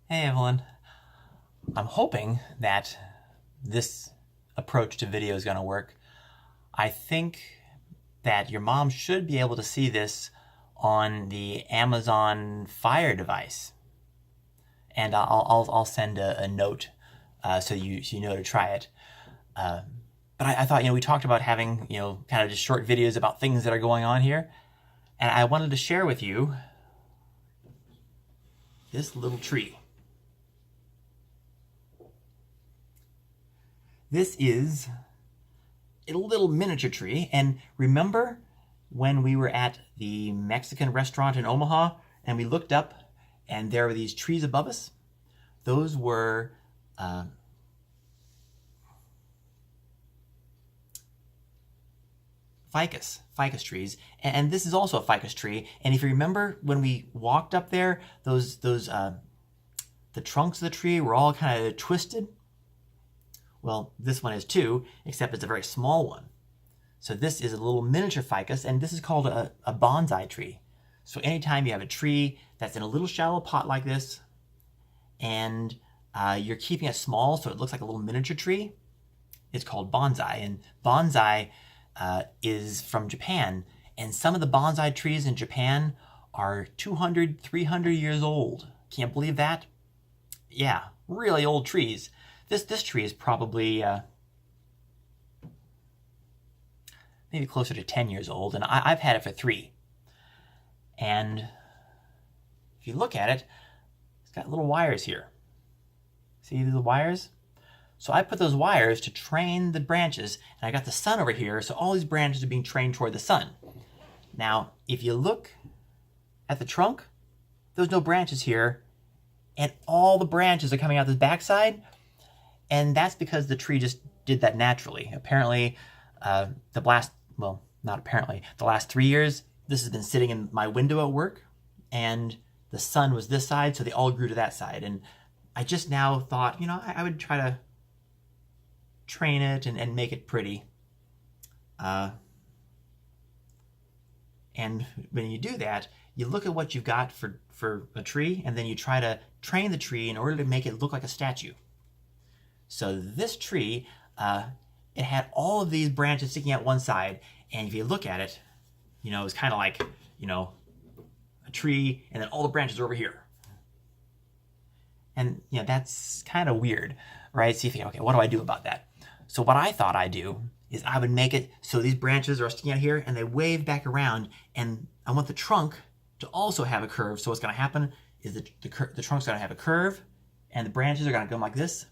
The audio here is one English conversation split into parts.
Hey Evelyn, I'm hoping that this approach to video is going to work. I think that your mom should be able to see this on the Amazon Fire device, and I'll send a note so you know to try it. But I thought we talked about having kind of just short videos about things that are going on here, and I wanted to share with you this little tree. This is a little miniature tree. And remember when we were at the Mexican restaurant in Omaha and we looked up and there were these trees above us? Those were ficus trees, and this is also a ficus tree. And if you remember when we walked up there, the trunks of the tree were all kind of twisted. Well, this one is too, except it's a very small one. So this is a little miniature ficus, and this is called a bonsai tree. So anytime you have a tree that's in a little shallow pot like this, and you're keeping it small so it looks like a little miniature tree, it's called bonsai. And bonsai is from Japan, and some of the bonsai trees in Japan are 200, 300 years old. Can't believe that? Yeah, really old trees. This tree is probably maybe closer to 10 years old, and I've had it for 3. And if you look at it, it's got little wires here. See the wires? So I put those wires to train the branches, and I got the sun over here, so all these branches are being trained toward the sun. Now, if you look at the trunk, there's no branches here, and all the branches are coming out this backside, and that's because the tree just did that naturally. Apparently, the last 3 years, this has been sitting in my window at work, and the sun was this side, so they all grew to that side. And I just now thought, I would try to train it and make it pretty. And when you do that, you look at what you've got for a tree, and then you try to train the tree in order to make it look like a statue. So this tree, it had all of these branches sticking out one side, and if you look at it, it's kind of like, a tree, and then all the branches are over here. And, that's kind of weird, right? So you think, okay, what do I do about that? So what I thought I'd do is I would make it so these branches are sticking out here, and they wave back around, and I want the trunk to also have a curve. So what's going to happen is the trunk's going to have a curve, and the branches are going to go like this.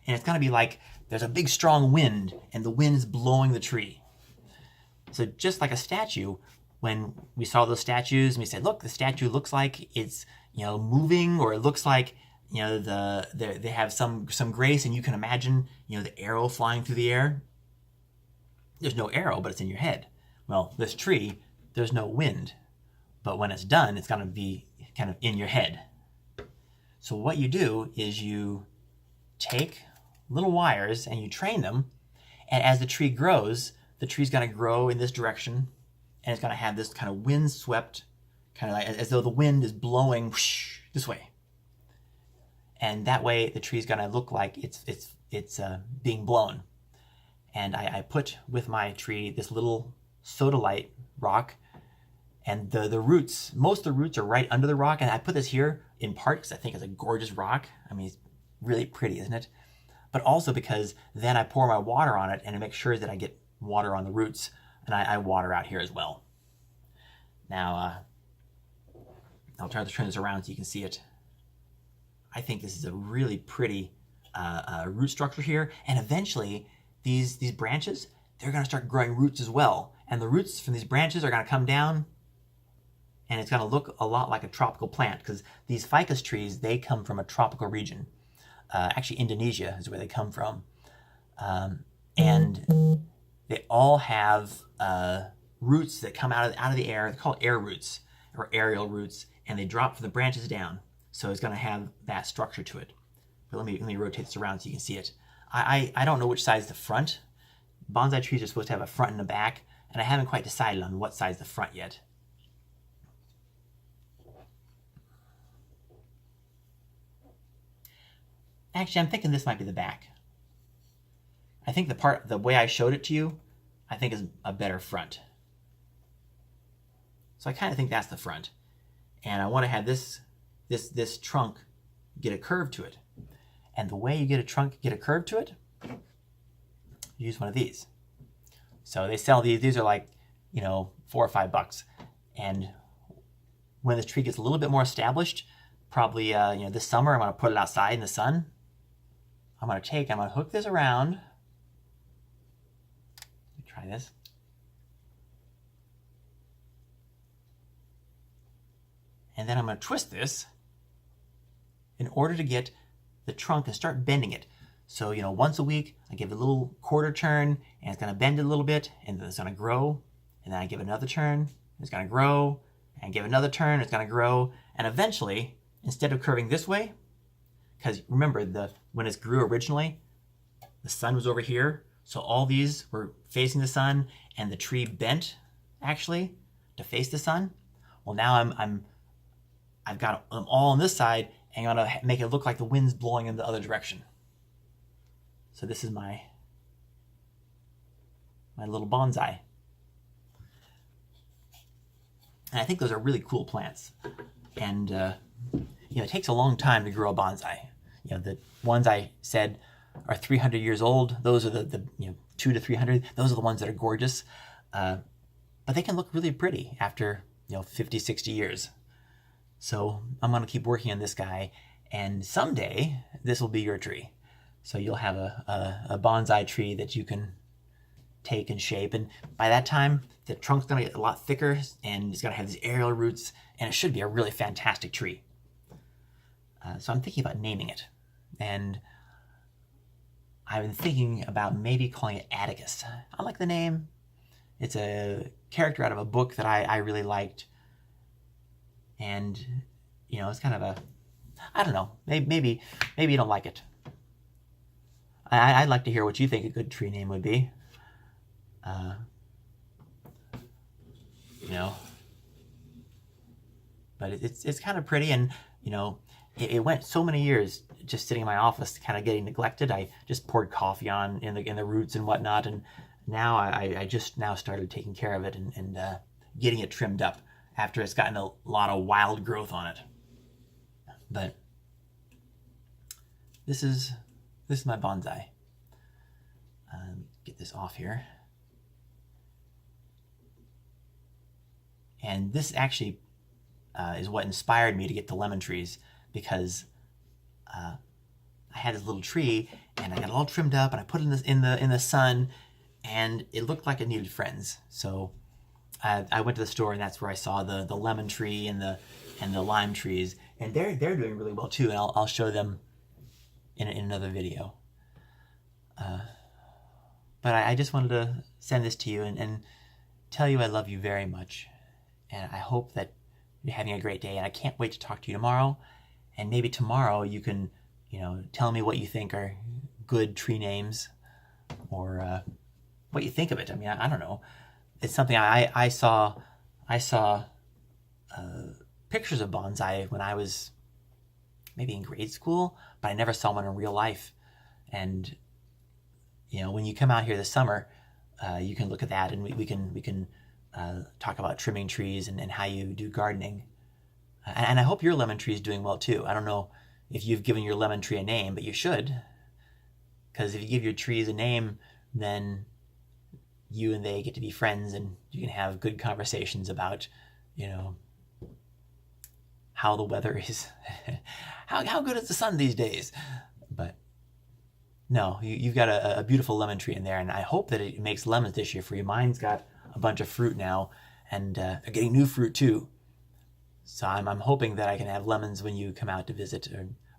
And it's going to be like there's a big strong wind, and the wind is blowing the tree. So just like a statue, when we saw those statues and we said, look, the statue looks like it's moving, or it looks like they have some grace, and you can imagine the arrow flying through the air. There's no arrow, but it's in your head. Well, this tree, there's no wind, but when it's done, it's going to be kind of in your head. So what you do is you take little wires and you train them, and as the tree grows, the tree's going to grow in this direction, and it's going to have this kind of wind-swept, kind of like as though the wind is blowing whoosh, this way. And that way the tree's going to look like it's being blown. And I put with my tree this little sodalite rock, and the roots, most of the roots are right under the rock, and I put this here in part because I think it's a gorgeous rock. I mean, it's really pretty, isn't it? But also because then I pour my water on it, and I make sure that I get water on the roots, and I water out here as well. Now, I'll try to turn this around so you can see it. I think this is a really pretty root structure here, and eventually these branches, they're going to start growing roots as well, and the roots from these branches are going to come down, and it's going to look a lot like a tropical plant, because these ficus trees, they come from a tropical region. Actually, Indonesia is where they come from, and they all have roots that come out of the air. They're called air roots or aerial roots, and they drop from the branches down. So it's going to have that structure to it. But let me rotate this around so you can see it. I don't know which side's the front. Bonsai trees are supposed to have a front and a back, and I haven't quite decided on what side's the front yet. Actually, I'm thinking this might be the back. I think the way I showed it to you, I think is a better front. So I kind of think that's the front. And I want to have this trunk get a curve to it. And the way you get a trunk get a curve to it, you use one of these. So they sell these. These are like, $4 or $5. And when this tree gets a little bit more established, probably this summer, I'm going to put it outside in the sun. I'm going to hook this around. Let me try this. And then I'm going to twist this in order to get the trunk and start bending it. So, once a week, I give it a little quarter turn, and it's going to bend it a little bit, and then it's going to grow. And then I give another turn, it's going to grow, and give another turn, it's going to grow. And eventually, instead of curving this way, because remember, when it grew originally, the sun was over here, so all these were facing the sun, and the tree bent, actually, to face the sun. Well, now I've got them all on this side, and I'm going to make it look like the wind's blowing in the other direction. So this is my little bonsai. And I think those are really cool plants. And, it takes a long time to grow a bonsai. The ones I said are 300 years old. Those are the 2 to 300. Those are the ones that are gorgeous. But they can look really pretty after, 50, 60 years. So I'm going to keep working on this guy. And someday, this will be your tree. So you'll have a bonsai tree that you can take and shape. And by that time, the trunk's going to get a lot thicker, and it's going to have these aerial roots, and it should be a really fantastic tree. So I'm thinking about naming it. And I've been thinking about maybe calling it Atticus. I like the name. It's a character out of a book that I really liked. And, it's kind of I don't know, maybe you don't like it. I'd like to hear what you think a good tree name would be. But it's kind of pretty, and it went so many years just sitting in my office, kind of getting neglected. I just poured coffee on in the roots and whatnot, and now I just now started taking care of it and getting it trimmed up after it's gotten a lot of wild growth on it. But this is my bonsai. Get this off here. And this actually is what inspired me to get the lemon trees, because I had this little tree and I got it all trimmed up and I put it in the sun, and it looked like it needed friends. So I went to the store, and that's where I saw the lemon tree and the lime trees, and they're doing really well too. And I'll show them in another video. But I just wanted to send this to you and tell you I love you very much. And I hope that you're having a great day. And I can't wait to talk to you tomorrow. And maybe tomorrow you can, tell me what you think are good tree names, or what you think of it. I mean, I don't know. It's something I saw pictures of bonsai when I was maybe in grade school, but I never saw one in real life. And when you come out here this summer, you can look at that, and we can talk about trimming trees and how you do gardening. And I hope your lemon tree is doing well too. I don't know if you've given your lemon tree a name, but you should, because if you give your trees a name, then you and they get to be friends, and you can have good conversations about, how the weather is, how good is the sun these days. But no, you've got a beautiful lemon tree in there, and I hope that it makes lemons this year for you. Mine's got a bunch of fruit now, and they're getting new fruit too. So I'm hoping that I can have lemons when you come out to visit,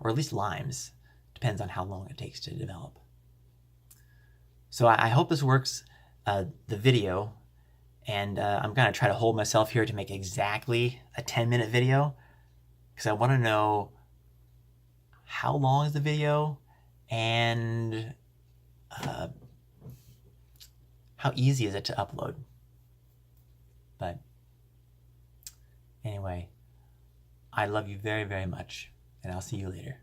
or at least limes. Depends on how long it takes to develop. So I hope this works, the video, and I'm going to try to hold myself here to make exactly a 10-minute video, because I want to know how long is the video, and how easy is it to upload. But anyway, I love you very, very much, and I'll see you later.